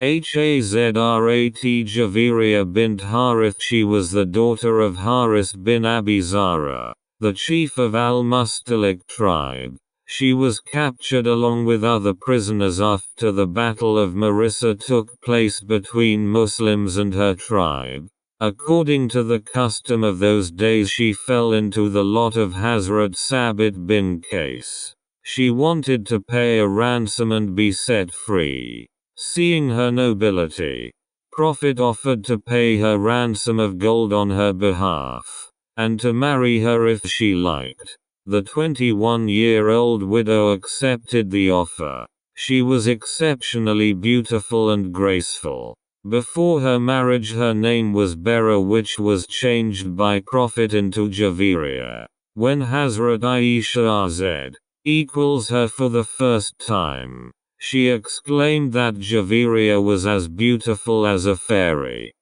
Hazrat Javeeriya bint Harith. She was the daughter of Haris bin Abi Zara, the chief of Al-Mustalik tribe. She was captured along with other prisoners after the Battle of Marissa took place between Muslims and her tribe. According to the custom of those days, she fell into the lot of Hazrat Sabit bin Qais. She wanted to pay a ransom and be set free. Seeing her nobility, Prophet offered to pay her ransom of gold on her behalf, and to marry her if she liked. The 21-year-old widow accepted the offer. She was exceptionally beautiful and graceful. Before her marriage her name was Bera, which was changed by Prophet into Javeeriya. When Hazrat Aisha Azad equals her for the first time, she exclaimed that Javeeriya was as beautiful as a fairy.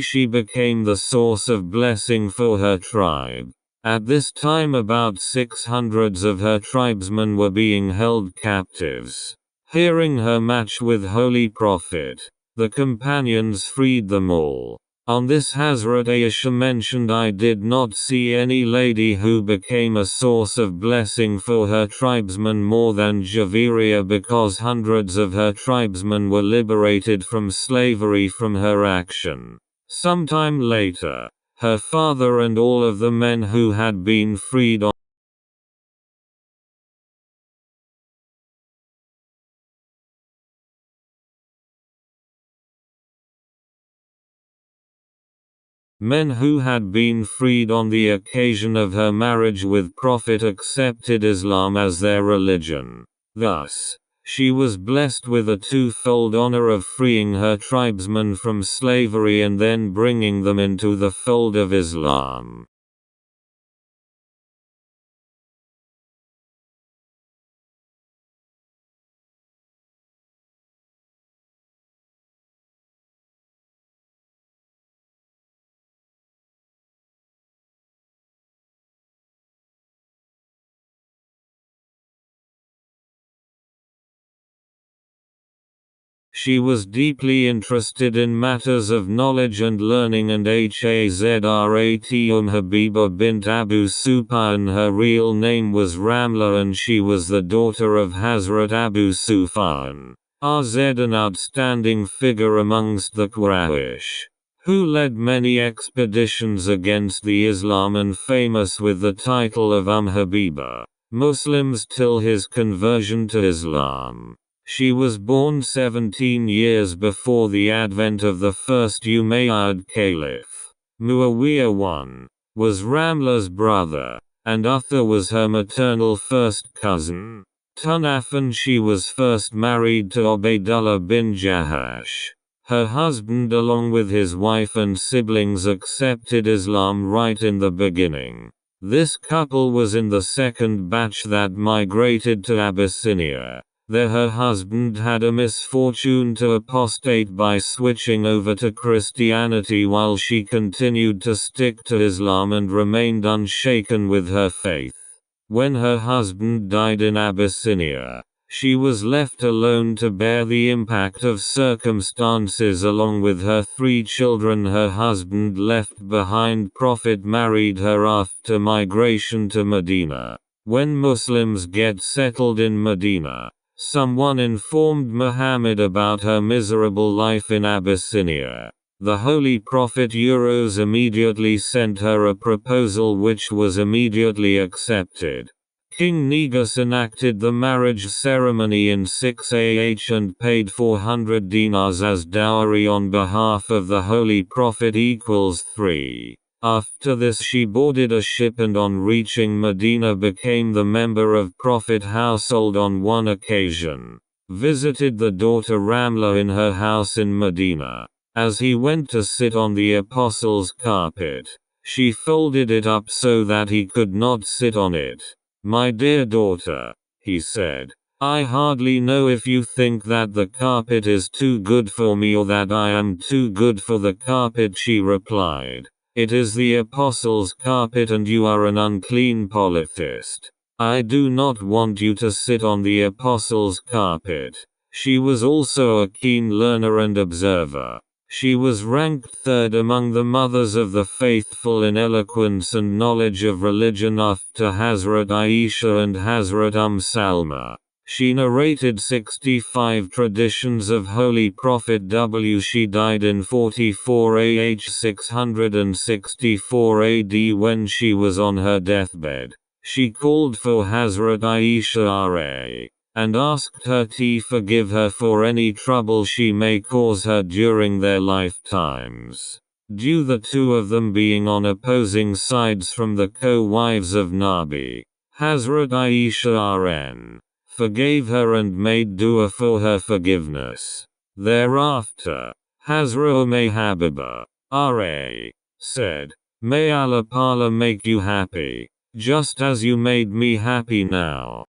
She became the source of blessing for her tribe. At this time about 600 of her tribesmen were being held captives. Hearing her match with Holy Prophet, the companions freed them all. On this Hazrat Aisha mentioned, I did not see any lady who became a source of blessing for her tribesmen more than Javeeriya, because hundreds of her tribesmen were liberated from slavery from her action. Sometime later, her father and all of the men who had been freed on the occasion of her marriage with Prophet accepted Islam as their religion. Thus, she was blessed with a twofold honor of freeing her tribesmen from slavery and then bringing them into the fold of Islam. She was deeply interested in matters of knowledge and learning, and Hazrat Habiba bint Abu Sufyan. Her real name was Ramla and she was the daughter of Hazrat Abu Sufyan. An outstanding figure amongst the Quraysh, who led many expeditions against the Islam and famous with the title of Habiba Muslims till his conversion to Islam. She was born 17 years before the advent of the first Umayyad Caliph. Muawiyah I was Ramla's brother, and Uthar was her maternal first cousin. Tunafan. She was first married to Ubaydullah bin Jahash. Her husband along with his wife and siblings accepted Islam right in the beginning. This couple was in the second batch that migrated to Abyssinia. There her husband had a misfortune to apostate by switching over to Christianity, while she continued to stick to Islam and remained unshaken with her faith. When her husband died in Abyssinia, she was left alone to bear the impact of circumstances along with her 3 children her husband left behind. Prophet married her after migration to Medina. When Muslims get settled in Medina, someone informed Muhammad about her miserable life in Abyssinia. The Holy Prophet immediately sent her a proposal which was immediately accepted. King Negus enacted the marriage ceremony in 6 and paid 400 dinars as dowry on behalf of the Holy Prophet = 3. After this she boarded a ship and on reaching Medina became the member of Prophet household. On one occasion, visited the daughter Ramla in her house in Medina. As he went to sit on the apostles' carpet, she folded it up so that he could not sit on it. "My dear daughter," he said, "I hardly know if you think that the carpet is too good for me or that I am too good for the carpet." She replied, "It is the apostles' carpet and you are an unclean polytheist. I do not want you to sit on the apostles' carpet." She was also a keen learner and observer. She was ranked third among the mothers of the faithful in eloquence and knowledge of religion after Hazrat Aisha and Hazrat Salma. She narrated 65 traditions of Holy Prophet W. She died in 44 AH 664 AD when she was on her deathbed. She called for Hazrat Aisha R.A. and asked her to forgive her for any trouble she may cause her during their lifetimes. Due the two of them being on opposing sides from the co-wives of Nabi, Hazrat Aisha R.N. forgave her and made dua for her forgiveness. Thereafter, Hazrat Habiba R.A. said, "May Allah Ta'ala make you happy, just as you made me happy now."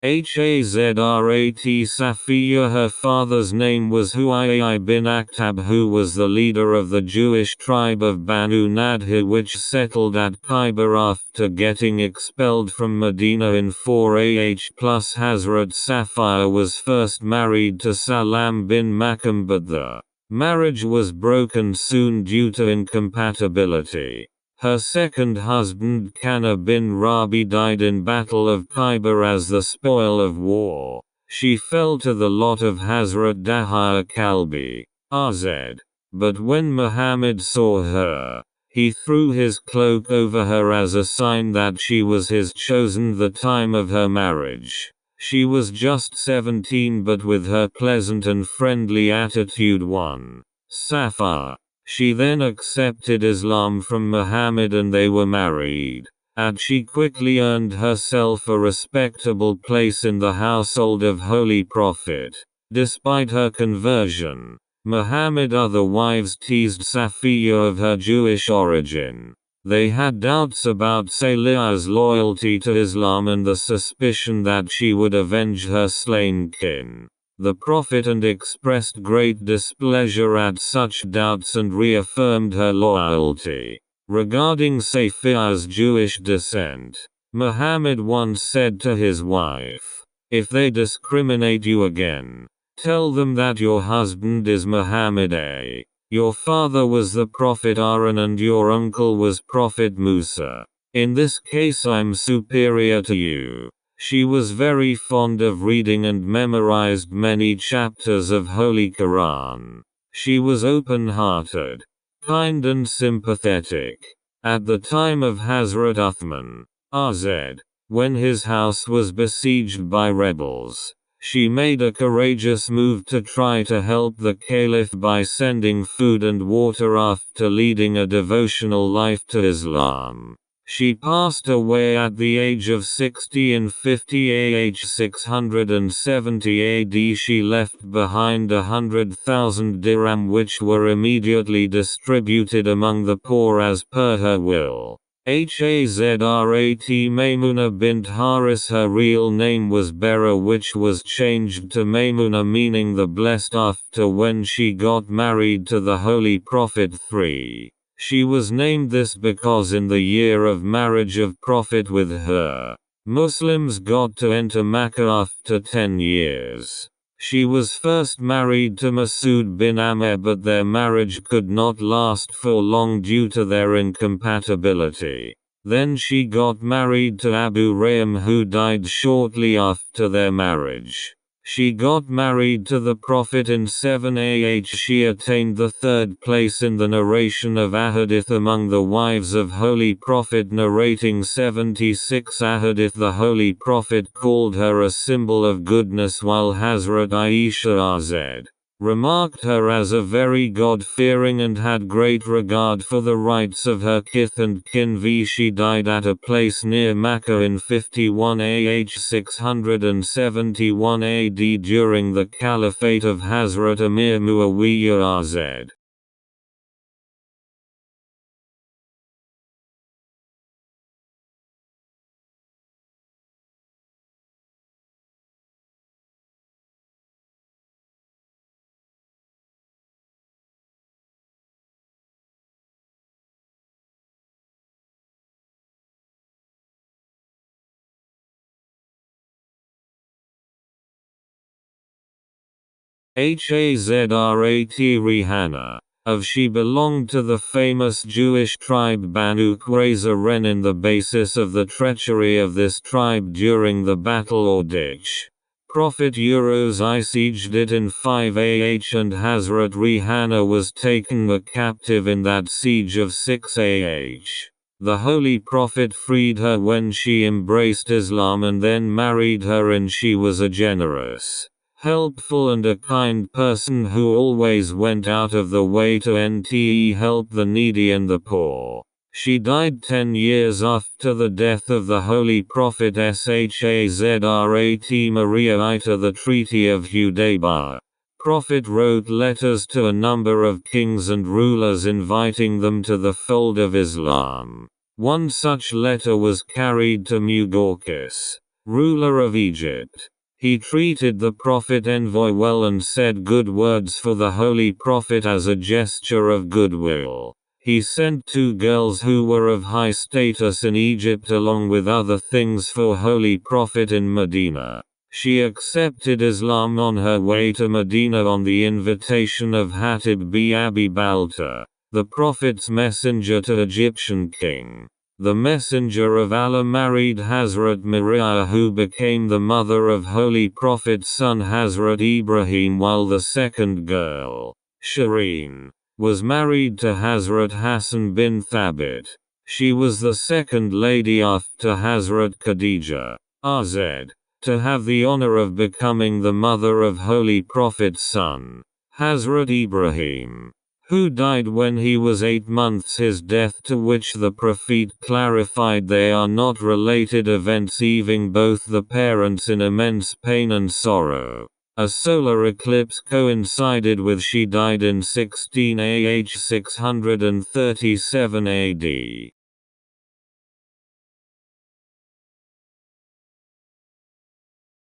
Hazrat Safiya. Her father's name was Huyai bin Akhtab, who was the leader of the Jewish tribe of Banu Nadhir, which settled at Khyber after getting expelled from Medina in 4 plus. Hazrat Safiya was first married to Salam bin Makam, but the marriage was broken soon due to incompatibility. Her second husband Kana bin Rabi died in Battle of Khyber as the spoil of war. She fell to the lot of Hazrat Dahya Kalbi, RZ. But when Muhammad saw her, he threw his cloak over her as a sign that she was his chosen. The time of her marriage, she was just 17, but with her pleasant and friendly attitude won Safar. She then accepted Islam from Muhammad and they were married. And she quickly earned herself a respectable place in the household of Holy Prophet. Despite her conversion, Muhammad other wives teased Safiya of her Jewish origin. They had doubts about Saliha's loyalty to Islam and the suspicion that she would avenge her slain kin. The Prophet and expressed great displeasure at such doubts and reaffirmed her loyalty. Regarding Safiya's Jewish descent, Muhammad once said to his wife, "If they discriminate you again, tell them that your husband is Muhammad A. Your father was the Prophet Aaron and your uncle was Prophet Musa. In this case I'm superior to you." She was very fond of reading and memorized many chapters of Holy Quran. She was open-hearted, kind and sympathetic. At the time of Hazrat Uthman, RZ, when his house was besieged by rebels, she made a courageous move to try to help the caliph by sending food and water after leading a devotional life to Islam. She passed away at the age of 60 in 50 AH 670 AD. She left behind 100,000 dirham which were immediately distributed among the poor as per her will. Hazrat Maimuna bint Haris. Her real name was Bera, which was changed to Maimuna, meaning the blessed, after when she got married to the Holy Prophet 3. She was named this because in the year of marriage of Prophet with her, Muslims got to enter Makkah after 10 years. She was first married to Masood bin Amr, but their marriage could not last for long due to their incompatibility. Then she got married to Abu Rayham, who died shortly after their marriage. She got married to the Prophet in 7 AH. She attained the third place in the narration of Ahadith among the wives of Holy Prophet, narrating 76 Ahadith. The Holy Prophet called her a symbol of goodness, while Hazrat Aisha RZ remarked her as a very God-fearing and had great regard for the rights of her kith and kin. She died at a place near Makkah in 51 AH 671 AD during the caliphate of Hazrat Amir Muawiyah RZ. Hazrat Rihanna. She belonged to the famous Jewish tribe Banu Qurayza in the basis of the treachery of this tribe during the battle or ditch. Prophet I sieged it in 5 and Hazrat Rihanna was taken a captive in that siege of 6 The Holy Prophet freed her when she embraced Islam and then married her, and she was a generous, helpful and a kind person who always went out of the way to help the needy and the poor. She died 10 years after the death of the Holy Prophet Shazrat Maria after the Treaty of Hudaybiyah. Prophet wrote letters to a number of kings and rulers inviting them to the fold of Islam. One such letter was carried to Mughawqis, ruler of Egypt. He treated the Prophet envoy well and said good words for the Holy Prophet as a gesture of goodwill. He sent 2 girls who were of high status in Egypt along with other things for Holy Prophet in Medina. She accepted Islam on her way to Medina on the invitation of Hatib b Abi Balta, the Prophet's messenger to Egyptian king. The Messenger of Allah married Hazrat Maria, who became the mother of Holy Prophet's son Hazrat Ibrahim, while the second girl, Shireen, was married to Hazrat Hassan bin Thabit. She was the second lady after Hazrat Khadija, RZ, to have the honor of becoming the mother of Holy Prophet's son, Hazrat Ibrahim, who died when he was 8 months, his death to which the Prophet clarified they are not related events, leaving both the parents in immense pain and sorrow. A solar eclipse coincided with she died in 16 637 AD.